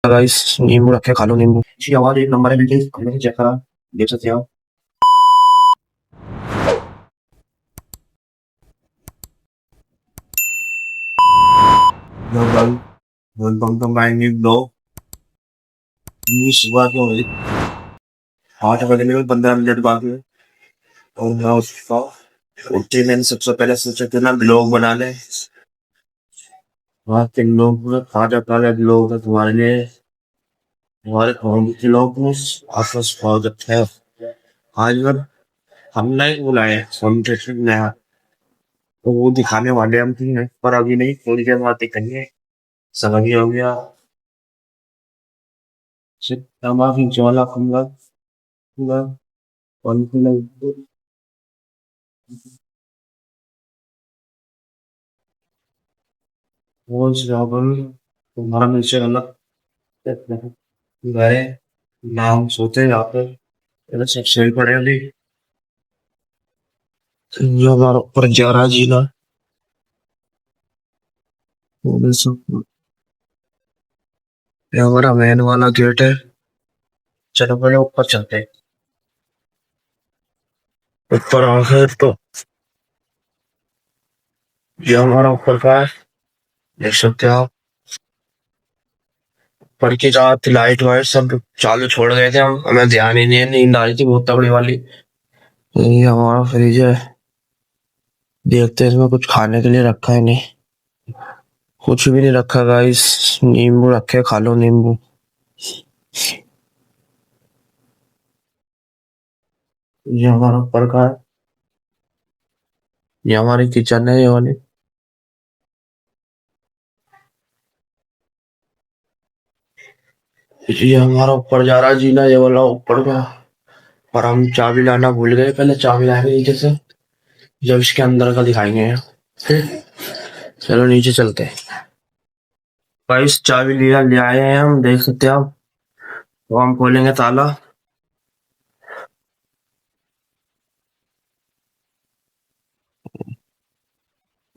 Guys नींबू रखे खा लो नींबू। अच्छी आवाज एक नंबर है बिल्कुल। हमने से चेक करा, देख सकते हो। लो भाई, बोल बम बम आएंगे दो। ये सुबह क्यों हुई? 8 बजे में 15 मिनट बाकी है। और मैं उसका उठते मैंने सबसे पहले सोचा कि ना ब्लॉग बना ले। वहाँ के लोग पूरा ताजा ताजा ब्लॉग है तुम्हारे लिए। हमारे गाँव के लोग में आपका स्वागत है। आज अगर हम नहीं बुलाए कॉन्टेस्ट नया, तो वो दिखाने वाले हम थी पर अभी नहीं, थोड़ी देर बाद दिखेंगे। समझ ही हो गया। सितमा की ज्वाला खंगा खंगा कौन सी लगी? वो जॉबर तुम्हारा नीचे अलग गए नाम सोते यहाँ पे ये सब सही पड़े अभी। जो हमारा ऊपर जा रहा जीना वो भी सब। ये हमारा मेन वाला गेट है। चलो पहले ऊपर चलते हैं। ऊपर आके तो ये हमारा ऊपर का है, देख सकते हो आप। ऊपर की रात लाइट वाइट सब चालू छोड़ गए थे हम, हमें ध्यान ही नहीं है, नींद आ रही थी बहुत तगड़ी वाली। ये हमारा फ्रिज है, देखते हैं इसमें कुछ खाने के लिए रखा है नहीं। कुछ भी नहीं रखा गाइस, नींबू रखे खा लो नींबू। ये हमारा ऊपर का है, ये हमारी किचन है ये वाली। ये हमारा ऊपर जा रहा है जीना, ये वाला ऊपर का। पर हम चाबी लाना भूल गए, पहले चाबी लाएंगे नीचे से, जब इसके अंदर का दिखाएंगे। फिर चलो नीचे चलते हैं। गाइस चाबी लिया ले आए हैं हम, देख सकते हो आप। तो हम खोलेंगे ताला।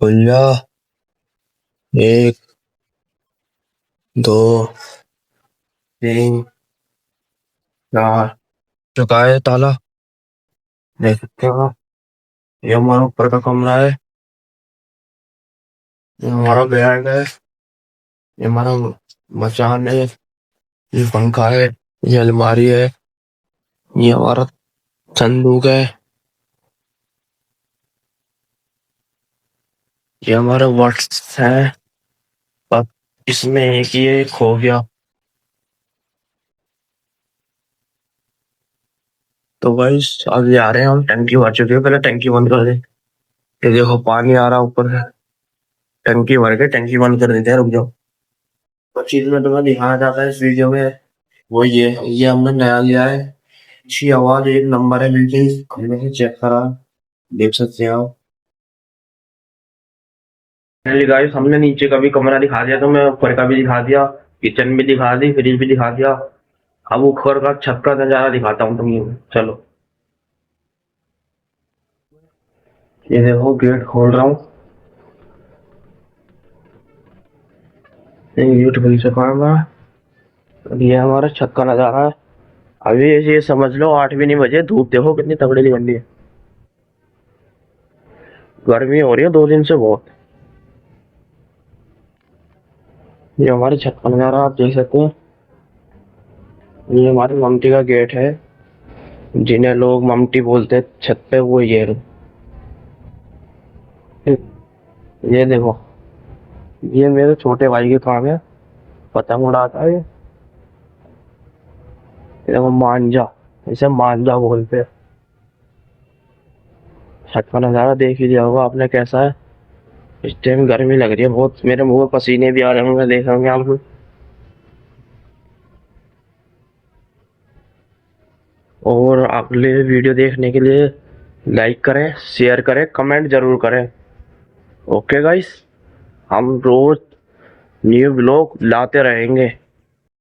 खुल जा। एक, दो, तीन, चार। चुका है ताला, देख सकते हो आप। ये हमारा ऊपर का कमरा है, ये हमारा बैग है, ये हमारा मचान है, ये पंखा है, ये अलमारी है, ये हमारा संदूक है, ये हमारा वर्ड्स है। अब इसमें एक ये खो गया। तो गाइस अभी आ रहे हैं हम, टंकी भर चुकी है, पहले टंकी बंद कर दे। ये देखो पानी आ रहा ऊपर से, टंकी भर के टंकी बंद कर देते हैं, रुक जाओ। तो चीज में तुम्हें दिखाया जाता है इस वीडियो में, वो ये हमने नया लिया है। अच्छी आवाज एक नंबर है बिल्कुल। हमने से चेक करा, देख सकते हो आप। फाइनली गाइस हमने नीचे का भी कमरा दिखा दिया, तो मैं ऊपर का भी दिखा दिया, किचन भी दिखा दी, फ्रिज भी दिखा दिया। अब ऊपर का छत का नजारा दिखाता हूँ तुम्हें, चलो। ये देखो गेट खोल रहा हूँ, ये गेट खुल चुका है हमारा। अब ये हमारा छत का नजारा है। अभी ये समझ लो 8 भी नहीं बजे, धूप देखो कितनी तगड़ी निकल रही है। गर्मी हो रही है 2 दिन से बहुत। ये हमारे छत का नजारा आप देख सकते हैं। ये हमारी ममटी का गेट है, जिन्हें लोग ममटी बोलते हैं छत पे, वो ये रहो। ये देखो, ये मेरे छोटे भाई के काम है, पतंग उड़ाता है ये। देखो मांझा, इसे मांझा बोलते हैं। छत का नजारा देख ही लिया होगा आपने कैसा है। इस टाइम गर्मी लग रही है बहुत, मेरे मुंह में पसीने भी आ रहे होंगे, देख होंगे आप। और अगले वीडियो देखने के लिए लाइक करें, शेयर करें, कमेंट जरूर करें। ओके गाइस, हम रोज न्यू ब्लॉग लाते रहेंगे।